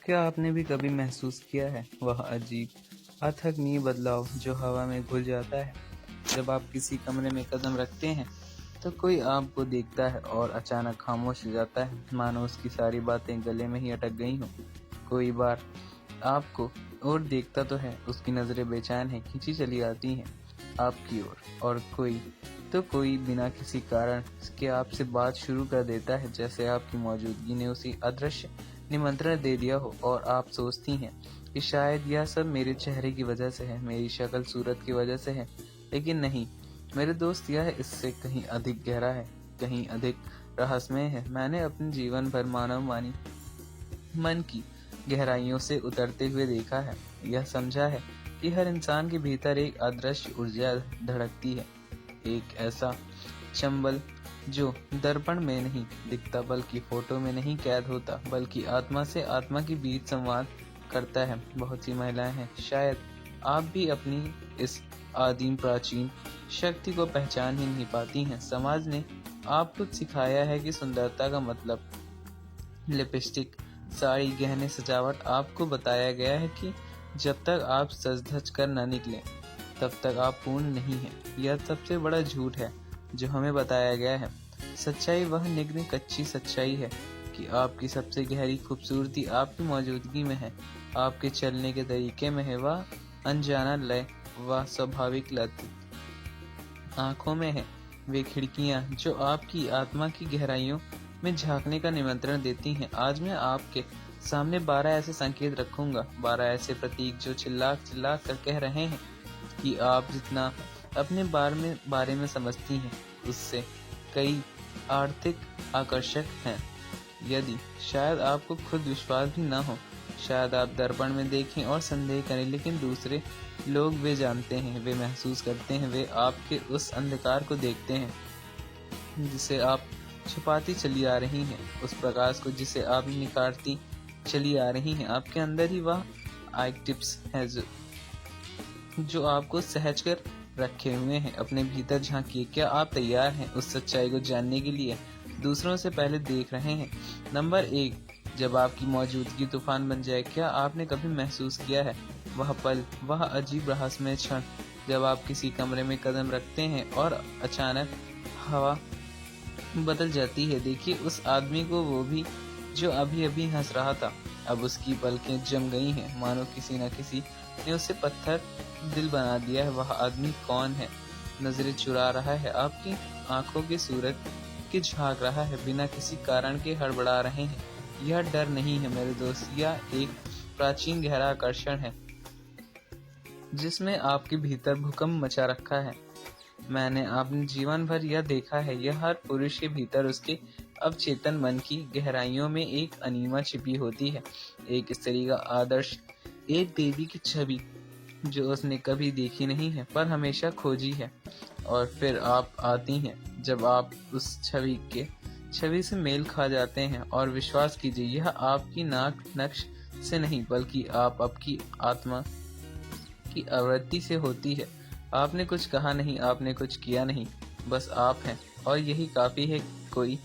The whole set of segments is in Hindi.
क्या आपने भी कभी महसूस किया है वह अजीब, अथक नींव बदलाव जो हवा में घुल जाता है? जब आप किसी कमरे में कदम रखते हैं, तो कोई आपको देखता है और अचानक खामोश हो जाता है, मानो उसकी सारी बातें गले में ही अटक गई हों। कोई बार आपको और देखता तो है, उसकी नज़रें बेचैन हैं, खींची चली आती हैं आपकी ओर, और कोई बिना किसी कारण के आपसे बात शुरू कर देता है, जैसे आपकी मौजूदगी ने उसी अदृश्य निमंत्रण दे दिया हो। और आप सोचती हैं कि शायद यह सब मेरे चेहरे की वजह से है, मेरी शक्ल सूरत की वजह से है। लेकिन नहीं मेरे दोस्त, यह इससे कहीं अधिक गहरा है, कहीं अधिक रहस्यमय है। मैंने अपने जीवन भर मानव मानी मन की गहराइयों से उतरते हुए देखा है, यह समझा है कि हर इंसान के भीतर एक अदृश्य ऊर्जा धड़कती है, एक ऐसा चंबल जो दर्पण में नहीं दिखता, बल्कि फोटो में नहीं कैद होता, बल्कि आत्मा से आत्मा के बीच संवाद करता है। बहुत सी महिलाएं हैं, शायद आप भी अपनी इस आदिम प्राचीन शक्ति को पहचान ही नहीं पाती हैं। समाज ने आपको सिखाया है कि सुंदरता का मतलब लिपस्टिक, साड़ी, गहने, सजावट। आपको बताया गया है कि जब तक आप सज धज कर न निकलें, तब तक आप पूर्ण नहीं हैं। यह सबसे बड़ा झूठ है जो हमें बताया गया है। सच्चाई वह निग्न कच्ची सच्चाई है कि आपकी सबसे गहरी खूबसूरती आपकी मौजूदगी में है, आपके चलने के तरीके में है, वह अनजाना लय, वह स्वाभाविक लत आंखों में है, वे खिड़कियां जो आपकी आत्मा की गहराइयों में झांकने का निमंत्रण देती हैं। आज मैं आपके सामने 12 ऐसे संकेत रखूंगा, 12 ऐसे प्रतीक जो चिल्ला चिल्ला कर कह रहे हैं कि आप जितना अपने बारे में समझती हैं, उससे कई आर्थिक आकर्षक हैं। यदि शायद आपको खुद विश्वास भी न हो, शायद आप दर्पण में देखें और संदेह करें, लेकिन दूसरे लोग वे जानते हैं, वे महसूस करते हैं, वे आपके उस अंधकार को देखते हैं जिसे आप छुपाती चली आ रही हैं, उस प्रकाश को जिसे आप निखारती चली आ रही हैं। आपके अंदर ही वह आइक टिप्स है जो आपको सहज कर रखे हुए हैं। अपने भीतर झांकिए, क्या आप तैयार हैं उस सच्चाई को जानने के लिए दूसरों से पहले देख रहे हैं? नंबर 1, जब आपकी मौजूदगी तूफान बन जाए। क्या आपने कभी महसूस किया है वह पल, वह अजीब रहस्यमय क्षण जब आप किसी कमरे में कदम रखते हैं और अचानक हवा बदल जाती है? देखिए उस आदमी को, वो भी जो अभी अभी हंस रहा था, अब उसकी पलकें जम गई हैं, मानो किसी न किसी ने उसे पत्थर दिल बना दिया है। वह आदमी कौन है? नजरें चुरा रहा है, आपकी आंखों की सूरत की झांक रहा है, बिना किसी कारण के हड़बड़ा रहे हैं। यह डर नहीं है मेरे दोस्त, यह एक प्राचीन गहरा आकर्षण है जिसमें आपके भीतर भूकंप मचा रखा है। मैंने अपने जीवन भर यह देखा है, यह हर पुरुष के भीतर उसके अवचेतन मन की गहराइयों में एक अनीमा छिपी होती है, एक स्त्री का आदर्श, एक देवी की छवि जो उसने कभी देखी नहीं है पर हमेशा खोजी है। और फिर आप आती हैं जब आप उस छवि से मेल खा जाते हैं, और विश्वास कीजिए यह आपकी नाक नक्श से नहीं, बल्कि आपकी आत्मा की आवृत्ति से होती है। आपने कुछ कहा नहीं, आपने कुछ किया नहीं, बस आप हैं, और यही काफी है। कोई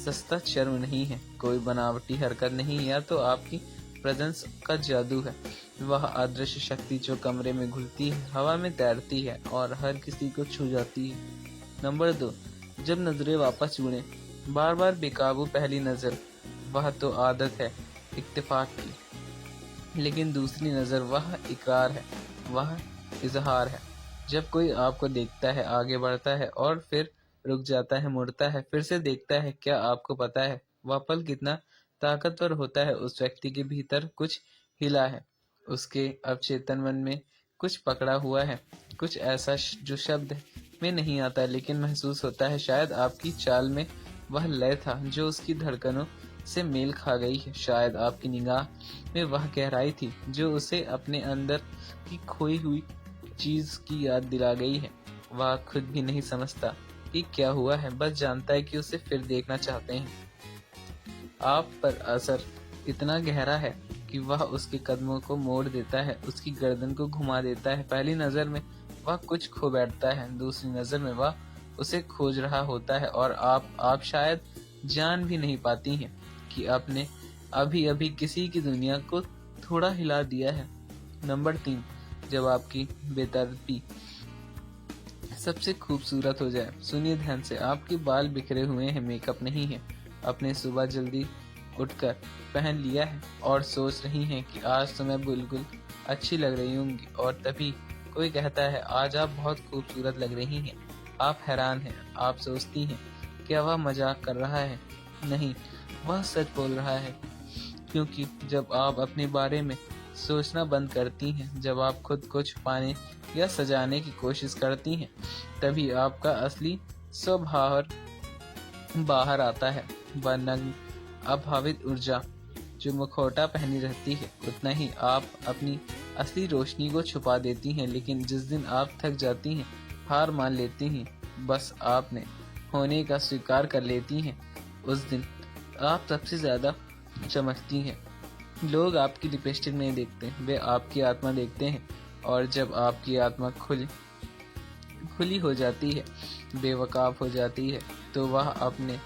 सस्ता शर्म नहीं है, कोई बनावटी हरकत नहीं, या तो आपकी प्रेजेंस का जादू है, वह अदृश्य शक्ति जो कमरे में घुलती है, हवा में तैरती है और हर किसी को छू जाती है। नंबर 2, जब नजरें वापस जुड़े, बार बार बेकाबू पहली नजर, वह तो आदत है इत्तेफाक की, लेकिन दूसरी नजर वह इकरार है, वह इजहार है। जब कोई आपको देखता है, आगे बढ़ता है और फिर रुक जाता है, मुड़ता है, फिर से देखता है, क्या आपको पता है वह पल कितना ताकतवर होता है? उस व्यक्ति के भीतर कुछ हिला है, उसके अवचेतन मन में कुछ पकड़ा हुआ है, कुछ ऐसा जो शब्द में नहीं आता लेकिन महसूस होता है। शायद आपकी चाल में वह लय था जो उसकी धड़कनों से मेल खा गई है, शायद आपकी निगाह में वह गहराई थी जो उसे अपने अंदर की खोई हुई चीज की याद दिला गई है। वह खुद भी नहीं समझता कि क्या हुआ है, बस जानता है कि उसे फिर देखना चाहते हैं। आप पर असर इतना गहरा है कि वह उसके कदमों को मोड़ देता है, उसकी गर्दन को घुमा देता है। पहली नजर में वह कुछ खो बैठता है, दूसरी नजर में वह उसे खोज रहा होता है, और आप शायद जान भी नहीं पाती हैं कि आपने अभी अभी किसी की दुनिया को थोड़ा हिला दिया है। नंबर 3, जब आपकी बेतरतीबी सबसे खूबसूरत हो जाए। सुनिए ध्यान से, आपके बाल बिखरे हुए हैं, मेकअप नहीं है, अपने सुबह जल्दी उठकर पहन लिया है और सोच रही हैं कि आज तो मैं बिल्कुल अच्छी लग रही होंगी, और तभी कोई कहता है आज आप बहुत खूबसूरत लग रही हैं। आप हैरान हैं, आप सोचती हैं क्या वह मजाक कर रहा है? नहीं, वह सच बोल रहा है। क्योंकि जब आप अपने बारे में सोचना बंद करती हैं, जब आप खुद को छुपाने या सजाने की कोशिश करती हैं, तभी आपका असली स्वभाव बाहर आता है। वह नग्न अभावित ऊर्जा जो मुखौटा पहनी रहती है, उतना ही आप अपनी असली रोशनी को छुपा देती हैं। लेकिन जिस दिन आप थक जाती हैं, हार मान लेती हैं, बस आपने होने का स्वीकार कर लेती हैं, उस दिन आप सबसे ज्यादा चमकती हैं। लोग आपकी लिपस्टिक नहीं देखते, वे आपकी आत्मा देखते हैं। और जब आपकी आत्मा खुली हो जाती है, बेवकाफ हो जाती है, तो वह अपने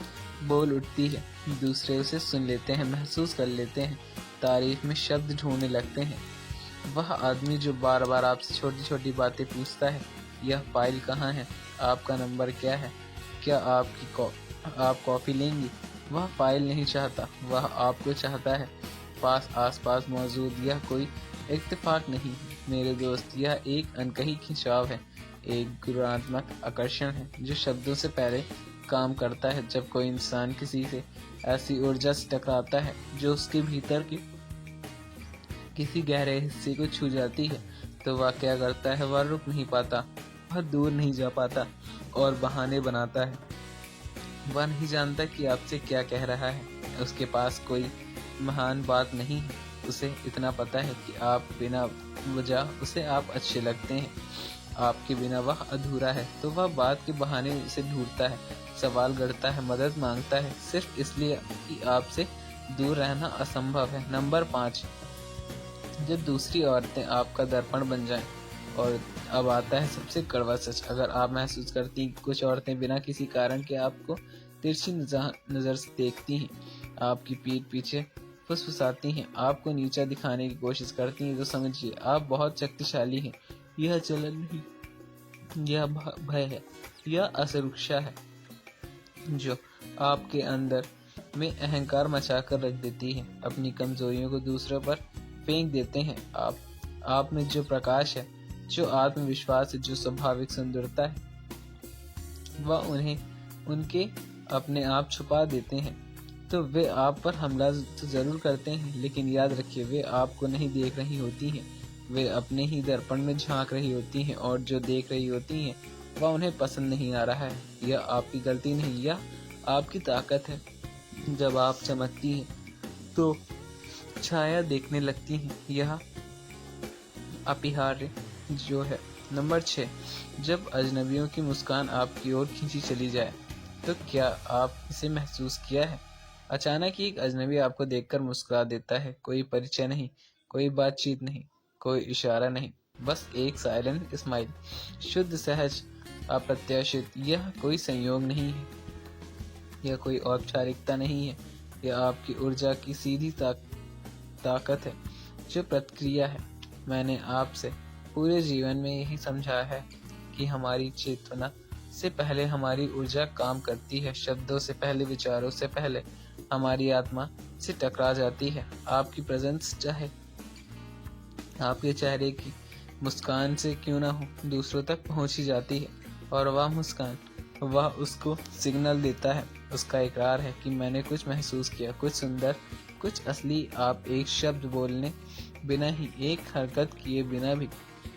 बोल उठती है। दूसरे उसे सुन लेते हैं, महसूस कर लेते हैं, तारीफ में शब्द ढूंढने लगते हैं। वह आदमी जो बार बार आपसे छोटी छोटी बातें पूछता है, यह फाइल कहाँ है, आपका नंबर क्या है, क्या आप कॉफी लेंगी, वह फाइल नहीं चाहता, वह आपको चाहता है। आसपास मौजूद यह कोई इत्तेफाक नहीं है मेरे दोस्त, यह एक अनकही खिंचाव है, एक गुणात्मक आकर्षण है जो शब्दों से पहले काम करता है। जब कोई इंसान किसी से ऐसी ऊर्जा से टकराता है जो उसके भीतर के किसी गहरे हिस्से को छू जाती है, तो वह क्या करता है? वह रुक नहीं पाता, वह दूर नहीं जा पाता और बहाने बनाता है। वह नहीं जानता कि आपसे क्या कह रहा है, उसके पास कोई महान बात नहीं है, उसे इतना पता है कि आप बिना वजह उसे आप अच्छे लगते हैं, आपके बिना वह अधूरा है, तो वह बात के बहाने उसे ढूंढता है, सवाल गढ़ता है, मदद मांगता है, सिर्फ इसलिए कि आपसे दूर रहना असंभव है। नंबर 5, जब दूसरी औरतें आपका दर्पण बन जाएं। और अब आता है सबसे कड़वा सच, अगर आप महसूस करती कि कुछ औरतें बिना किसी कारण के आपको तिरछी नजर से देखती हैं, आपकी पीठ पीछे फुसफुसाती हैं, आपको नीचा दिखाने की कोशिश करती हैं, तो समझिए आप बहुत शक्तिशाली हैं। यह जलन नहीं, यह भय है, यह असुरक्षा है जो आपके अंदर में अहंकार मचा कर रख देती है। अपनी कमजोरियों को दूसरों पर फेंक देते हैं। आप में जो प्रकाश है, जो आत्मविश्वास है, जो स्वाभाविक सुंदरता है, वह उन्हें उनके अपने आप छुपा देते हैं। तो वे आप पर हमला तो जरूर करते हैं, लेकिन याद रखिए वे आपको नहीं देख रही होती हैं, वे अपने ही दर्पण में झांक रही होती हैं, और जो देख रही होती हैं वह उन्हें पसंद नहीं आ रहा है। यह आपकी गलती नहीं, यह आपकी ताकत है। जब आप चमकती हैं तो छाया देखने लगती हैं, यह अपरिहार्य जो है। नंबर 6, जब अजनबियों की मुस्कान आपकी ओर खींची चली जाए, तो क्या आप इसे महसूस किया है? अचानक ही एक अजनबी आपको देखकर मुस्कुरा देता है, कोई परिचय नहीं, कोई बातचीत नहीं, कोई इशारा नहीं, बस एक साइलेंट स्माइल, शुद्ध, सहज, अप्रत्याशित। यह कोई संयोग नहीं है, यह कोई औपचारिकता नहीं है, यह आपकी ऊर्जा की सीधी ताकत है जो प्रतिक्रिया है। मैंने आपसे पूरे जीवन में यही समझा है कि हमारी चेतना से पहले हमारी ऊर्जा काम करती है, शब्दों से पहले, विचारों से पहले हमारी आत्मा से टकरा जाती है। आपकी प्रेजेंस चाहे आपके चेहरे की मुस्कान से क्यों ना हो, दूसरों तक पहुंची जाती है, और वह मुस्कान, वह उसको सिग्नल देता है, उसका इकरार है कि मैंने कुछ महसूस किया, कुछ सुंदर, कुछ असली। आप एक शब्द बोलने बिना ही, एक हरकत किए बिना भी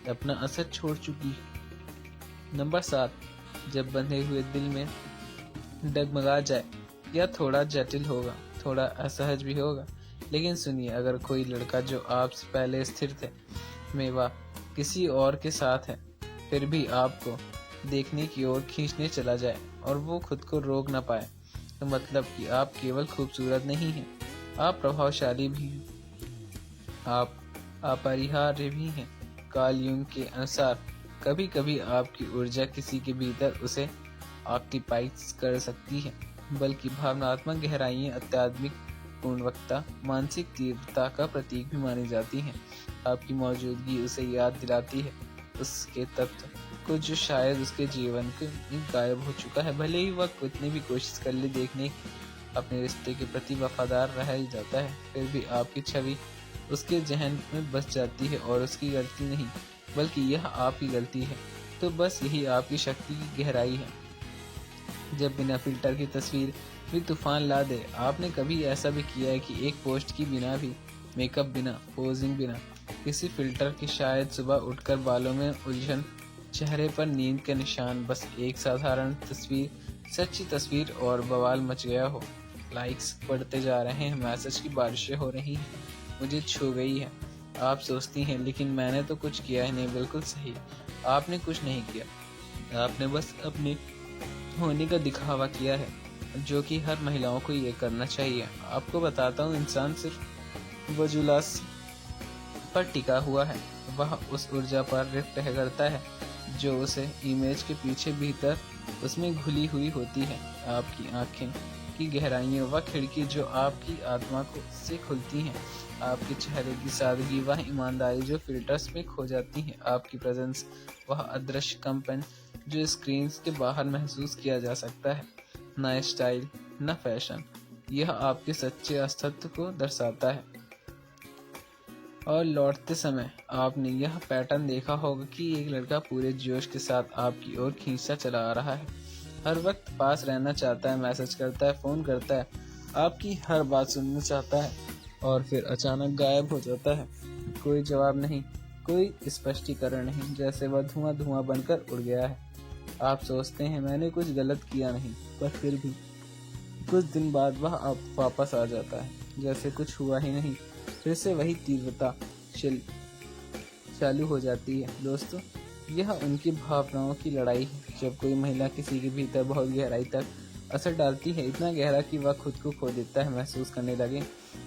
अपना असर छोड़ चुकी है। नंबर 7, जब बंधे हुए दिल में डगमगा जाए, यह थोड़ा जटिल होगा, थोड़ा असहज भी होगा, लेकिन सुनिए, अगर कोई लड़का जो आपसे पहले स्थिर थे में वह किसी और के साथ है, फिर भी आपको देखने की ओर खींचने चला जाए और वो खुद को रोक ना पाए, तो मतलब कि आप केवल खूबसूरत नहीं हैं, आप प्रभावशाली भी हैं, आप अपरिहार्य भी हैं। कार्ल यूंग के अनुसार कभी कभी आपकी ऊर्जा किसी के भीतर उसे ऑक्यूपाइज कर सकती है, बल्कि भावनात्मक गहराइयाँ अत्याधुनिक पूर्णवक्ता मानसिक तीव्रता का प्रतीक भी मानी जाती हैं। आपकी मौजूदगी उसे याद दिलाती है उसके तत्व को जो शायद उसके जीवन के गायब हो चुका है। भले ही वह कितनी भी कोशिश कर ले देखने की, अपने रिश्ते के प्रति वफादार रह ही जाता है, फिर भी आपकी छवि उसके जहन में बस जाती है और उसकी गलती नहीं बल्कि यह आपकी गलती है। तो बस यही आपकी शक्ति की गहराई है, जब बिना फिल्टर की तस्वीर भी तूफान ला दे। आपने कभी ऐसा भी किया है कि एक पोस्ट की बिना भी, मेकअप बिना, पोजिंग बिना, किसी फिल्टर की, शायद सुबह उठकर बालों में उलझन, चेहरे पर नींद के निशान, बस एक साधारण तस्वीर, सच्ची तस्वीर और बवाल मच गया हो। लाइक्स बढ़ते जा रहे हैं, मैसेज की बारिशें हो रही हैं, मुझे छू गई है। आप सोचती हैं लेकिन मैंने तो कुछ किया ही नहीं। बिल्कुल सही, आपने कुछ नहीं किया, आपने बस अपने होने का दिखावा किया है, जो कि हर महिलाओं को ये करना चाहिए। आपको बताता हूँ, इंसान सिर्फ वजुलास पर टिका हुआ है, वह उस ऊर्जा पर रिफ्ट करता है जो उसे इमेज के पीछे भीतर उसमें घुली हुई होती है। आपकी आंखें की गहराइयाँ वह खिड़की जो आपकी आत्मा को से खुलती हैं, आपके चेहरे की सादगी वह ईमानदारी जो फिल्टर्स में खो जाती है, आपकी प्रेजेंस वह अदृश्य कंपन जो स्क्रीन के बाहर महसूस किया जा सकता है। न स्टाइल न फैशन, यह आपके सच्चे अस्तित्व को दर्शाता है। और लौटते समय आपने यह पैटर्न देखा होगा कि एक लड़का पूरे जोश के साथ आपकी ओर खींचता चला आ रहा है, हर वक्त पास रहना चाहता है, मैसेज करता है, फ़ोन करता है, आपकी हर बात सुनना चाहता है, और फिर अचानक गायब हो जाता है। कोई जवाब नहीं, कोई स्पष्टीकरण नहीं, जैसे वह धुआं धुआं बनकर उड़ गया है। आप सोचते हैं मैंने कुछ गलत किया नहीं, पर फिर भी कुछ दिन बाद वह आप वापस आ जाता है, जैसे कुछ हुआ ही नहीं। फिर से वही तीव्रता चालू हो जाती है। दोस्तों, यह उनकी भावनाओं की लड़ाई है। जब कोई महिला किसी के भीतर बहुत गहराई तक असर डालती है, इतना गहरा कि वह खुद को खो देता है, महसूस करने लगे,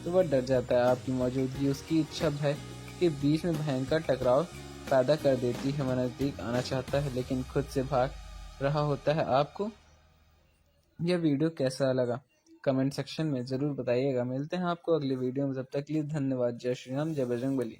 तो वह डर जाता है। आपकी मौजूदगी उसकी इच्छा भय के बीच में भयंकर टकराव पैदा कर देती है। वह नजदीक आना चाहता है लेकिन खुद से भाग रहा होता है। आपको यह वीडियो कैसा लगा कमेंट सेक्शन में ज़रूर बताइएगा। मिलते हैं आपको अगली वीडियो में, तब तक के लिए धन्यवाद। जय श्री राम, जय बजरंगबली।